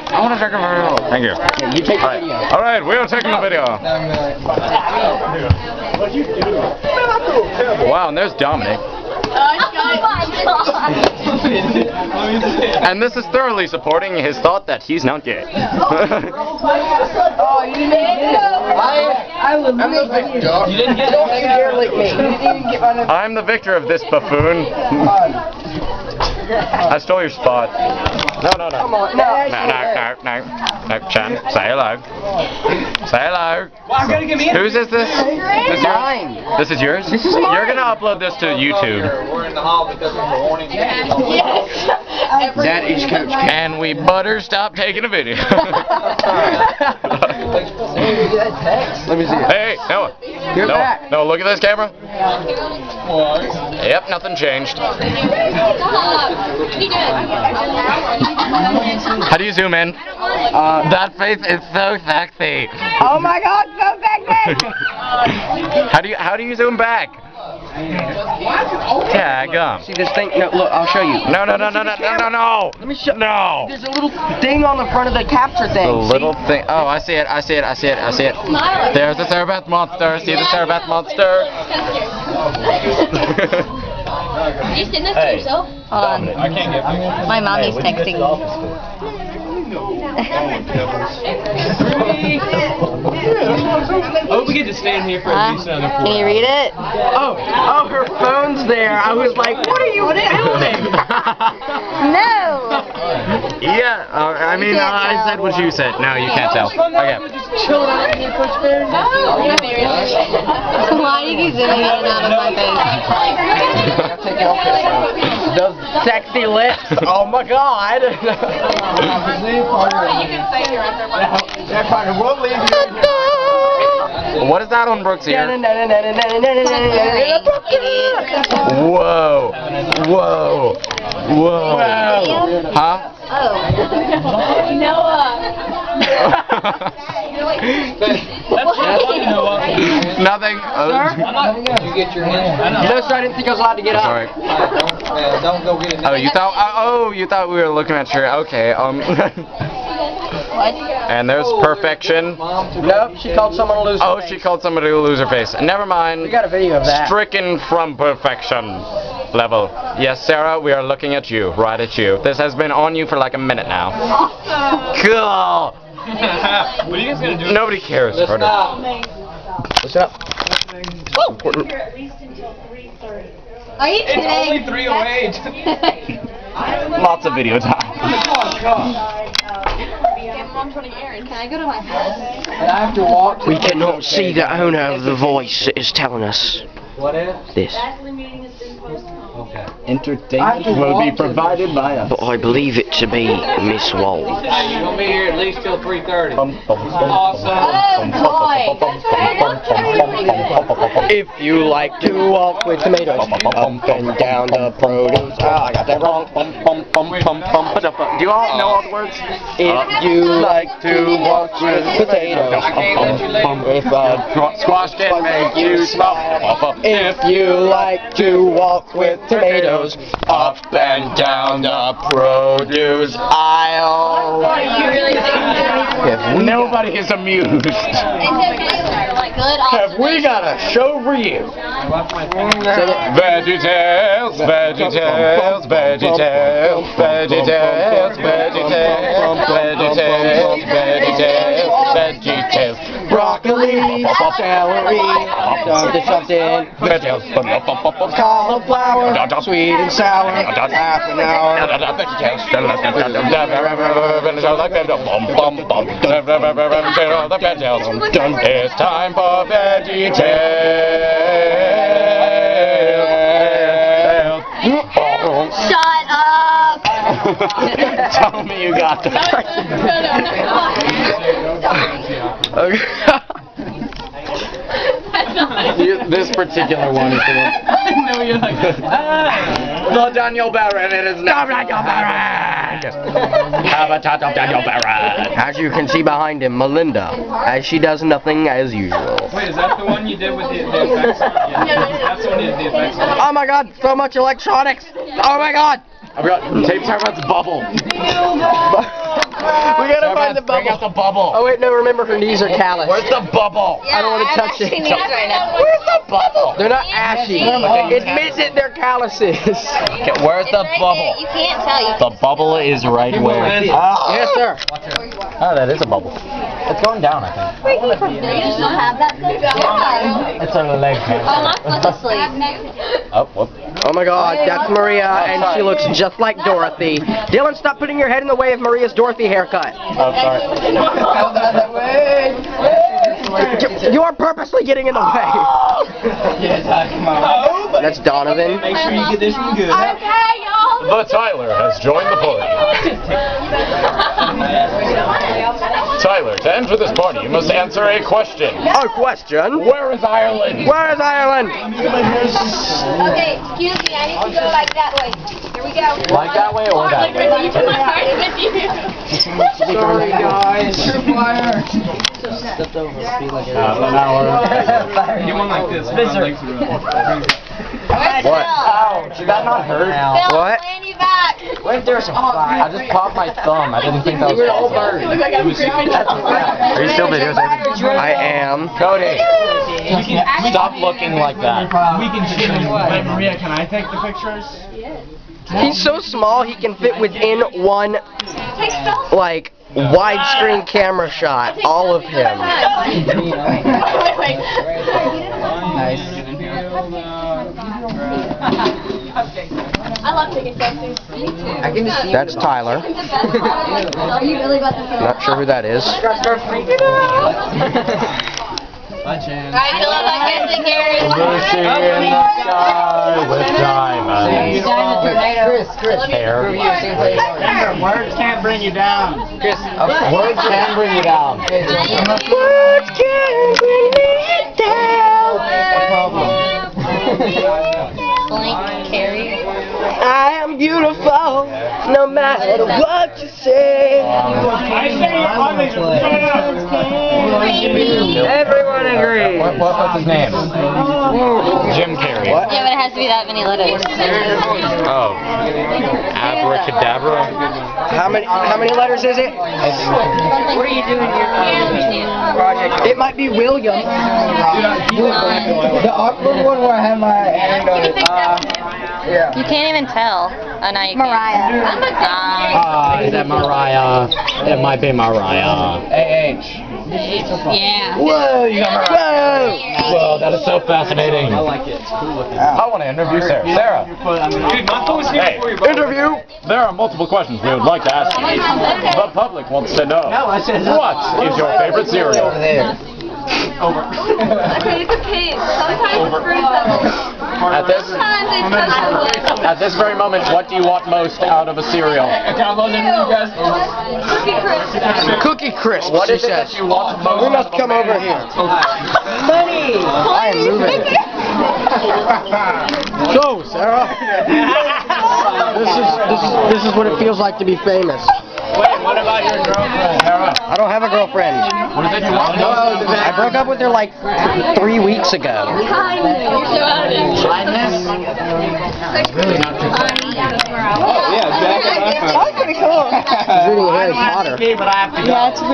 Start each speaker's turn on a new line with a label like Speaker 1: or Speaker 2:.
Speaker 1: I want to take a video. Thank you.
Speaker 2: Yeah, you take the video.
Speaker 1: All right, we are taking the video. Wow, and there's Dominic. And this is thoroughly supporting his thought that he's not gay.
Speaker 2: Oh, you didn't get it. I'm the victor. You didn't get it. Don't you dare lick me. You didn't even get my...
Speaker 1: I'm the victor of this buffoon. I stole your spot. No.
Speaker 2: Come on. No,
Speaker 1: Chan, say hello. Say hello.
Speaker 3: Well, gotta get me in.
Speaker 1: Whose is this?
Speaker 2: Mine.
Speaker 1: This is yours?
Speaker 2: This is mine.
Speaker 1: You're gonna upload this to YouTube.
Speaker 3: We're in the hall because of the warning.
Speaker 2: Yes. That is Coach K.
Speaker 1: And we better stop taking a video.
Speaker 2: Let me see it.
Speaker 1: Hey, Noah.
Speaker 2: You're back.
Speaker 1: No, look at this camera. Yep, nothing changed. How do you zoom in? That face is so sexy.
Speaker 2: Oh my God, so sexy.
Speaker 1: How do you zoom back? Tag 'em.
Speaker 2: See this thing? No, look, I'll show you.
Speaker 1: No.
Speaker 2: Let me show.
Speaker 1: No.
Speaker 2: There's a little thing on the front of the capture thing.
Speaker 1: The little thing. Oh, I see it. There's the Cerebath monster. See the Cerebath monster?
Speaker 4: You sitting next to yourself?
Speaker 3: I can't get pictures.
Speaker 4: My mommy's texting.
Speaker 3: Oh, we get to stand here for at least another 4
Speaker 4: Can you read it?
Speaker 2: Oh, her phone's there. I was like, what are you filming?
Speaker 4: No!
Speaker 1: Yeah, I mean, I said what you said. No, you can't tell. Okay.
Speaker 4: Why do you keep zooming in and out of my face?
Speaker 2: Those sexy lips. Oh my God.
Speaker 4: You can say you're right there.
Speaker 2: We'll leave you.
Speaker 1: What is that on Brooks' ear? Whoa. Huh?
Speaker 4: Oh. Noah.
Speaker 1: Nothing.
Speaker 3: You get your hand.
Speaker 2: No, sir, I didn't think I was allowed to get up.
Speaker 1: Sorry.
Speaker 3: Don't go get it.
Speaker 1: Oh, you thought we were looking at your. Okay.
Speaker 4: What?
Speaker 1: And there's perfection.
Speaker 2: Nope, she called someone a loser.
Speaker 1: Oh, she called somebody a loser face. Never mind.
Speaker 2: We got a video of that.
Speaker 1: Stricken from perfection level. Yes, Sarah, we are looking at you. Right at you. This has been on you for like a minute now.
Speaker 4: Awesome.
Speaker 1: Cool.
Speaker 3: What are you guys gonna do?
Speaker 1: Nobody cares.
Speaker 3: Let's stop.
Speaker 1: What's up?
Speaker 4: Important. Are you
Speaker 3: It's only
Speaker 4: kidding?
Speaker 3: 3:08.
Speaker 1: Lots of video time.
Speaker 4: Mom's running errands. Can I go to my house?
Speaker 3: I have to walk.
Speaker 2: We cannot see the owner of the voice is telling us
Speaker 3: What is?
Speaker 2: this.
Speaker 3: Okay.
Speaker 1: Entertainment will be provided by us.
Speaker 2: But I believe it to be Miss Wall.
Speaker 3: You're gonna be here at least till 3:30.
Speaker 4: Oh, boy.
Speaker 2: If you like to walk with tomatoes up and down the produce. I got that wrong.
Speaker 1: Do you all know all the words?
Speaker 2: If you like to walk with potatoes. If
Speaker 1: Squash can make you smile.
Speaker 2: If you like to walk with tomatoes up and down the produce aisle.
Speaker 1: Nobody is amused. Have we got a show for you? VeggieTales, VeggieTales, VeggieTales, VeggieTales, VeggieTales, VeggieTales, VeggieTales, VeggieTales.
Speaker 2: Broccoli, celery, something,
Speaker 1: VeggieTales.
Speaker 2: cauliflower, sweet and sour, half an hour.
Speaker 1: It's time for VeggieTales.
Speaker 4: Shut up!
Speaker 1: Tell me you got that. This particular one is the one.
Speaker 3: No, you're like,
Speaker 1: The Daniel Barron, it is not Daniel Barron! Habitat of Daniel Barron.
Speaker 2: As you can see behind him, Melinda, as she does nothing as usual.
Speaker 3: wait, is that the one you did with the effects on? Yeah, that's the one you did the effects on.
Speaker 2: Oh my God, so much electronics! Oh my God!
Speaker 1: I've got tape time about the bubble. We got
Speaker 2: gotta find the bubble.
Speaker 1: Bring out the bubble.
Speaker 2: Oh wait, no, remember her knees are calloused.
Speaker 1: Where's the bubble?
Speaker 4: Yeah,
Speaker 2: I don't wanna
Speaker 4: I'm
Speaker 2: touch it.
Speaker 4: ashy knees right now.
Speaker 1: Where's the bubble?
Speaker 2: They're not ashy. Admit that they're calluses.
Speaker 1: Okay, where's
Speaker 4: It's
Speaker 1: the
Speaker 4: right
Speaker 1: bubble?
Speaker 4: there. You can't tell. You
Speaker 1: The bubble is right where.
Speaker 2: Yes, sir.
Speaker 1: Oh, that is a bubble. It's going down, I think.
Speaker 4: You just don't have that good job.
Speaker 1: It's on the leg.
Speaker 4: Oh, my foot's asleep.
Speaker 1: Oh, whoop.
Speaker 2: Oh my God, that's Maria, and she looks just like Dorothy. Dylan, stop putting your head in the way of Maria's Dorothy haircut.
Speaker 1: Oh, sorry.
Speaker 2: You are purposely getting in the way. That's Donovan.
Speaker 3: Make sure you get this one good.
Speaker 4: Okay, y'all.
Speaker 1: The Tyler has joined the party. Tyler, to enter this party, you must answer a question.
Speaker 2: Oh, question.
Speaker 1: Where is Ireland?
Speaker 2: Where is Ireland?
Speaker 4: Okay, excuse me. I need to go like that way. Here we go.
Speaker 1: Like that way or that way?
Speaker 2: Sorry, guys.
Speaker 1: Half an hour.
Speaker 3: You want like this. Spencer.
Speaker 2: What?
Speaker 1: Ow, did that not hurt?
Speaker 4: Phil,
Speaker 2: What?
Speaker 4: I'm laying you back.
Speaker 1: I just popped my thumb. I didn't think that was possible. Are you still videotaping?
Speaker 2: I am.
Speaker 1: Cody, stop looking like that.
Speaker 3: We can shoot him. Wait, Maria, can I take the pictures?
Speaker 2: He's so small he can fit within one, like, widescreen camera shot. All of him.
Speaker 4: I love taking selfies. Me too.
Speaker 2: That's Tyler.
Speaker 4: Are you really about to feel
Speaker 2: Not sure who that is.
Speaker 3: Bye, Chan.
Speaker 4: Alright, Philip, I guess it carries.
Speaker 1: Lucy in the sky with diamonds. Hair.
Speaker 3: Remember, words can't bring you down.
Speaker 1: Words can bring you down.
Speaker 2: Words can bring me down.
Speaker 4: Blank carry.
Speaker 2: I am beautiful, no matter what you say. Everyone agrees.
Speaker 1: What's his name? Jim Carrey.
Speaker 2: What?
Speaker 4: Yeah, but it has to be that many letters.
Speaker 1: Oh. Abracadabra?
Speaker 2: How many letters is it?
Speaker 4: What are you doing here?
Speaker 2: It might be William. The awkward one where I have my hand on it.
Speaker 4: You can't even tell. Oh, now you can. Mariah.
Speaker 1: Is that Mariah? It might be Mariah. A-H.
Speaker 4: Yeah.
Speaker 2: Whoa, you got Mariah.
Speaker 1: Whoa, that is so fascinating.
Speaker 3: I like it. It's cool looking.
Speaker 1: I want to interview Sarah. Sarah,
Speaker 3: Dude, my phone's here
Speaker 1: hey,
Speaker 3: for you, bro.
Speaker 2: Interview.
Speaker 1: there are multiple questions we would like to ask you. The public wants to know, what is your favorite cereal?
Speaker 3: Over.
Speaker 4: Okay, it's okay. Sometimes fruits
Speaker 1: At this very moment, what do you want most out of a cereal?
Speaker 2: Cookie Crisp.
Speaker 1: What is
Speaker 2: she
Speaker 1: it that
Speaker 2: says.
Speaker 1: you want most?
Speaker 2: We must come over here. Money. I am moving. So, Sarah, this is what it feels like to be famous.
Speaker 1: Wait, what about your girlfriend, Sarah?
Speaker 2: I don't have a girlfriend.
Speaker 1: What is it you want most?
Speaker 2: I broke up with her like 3 weeks ago.
Speaker 1: Really not too bad.
Speaker 3: Oh, yeah, Jack and I found it.
Speaker 2: She's reading Harry Potter.
Speaker 3: But I have to go.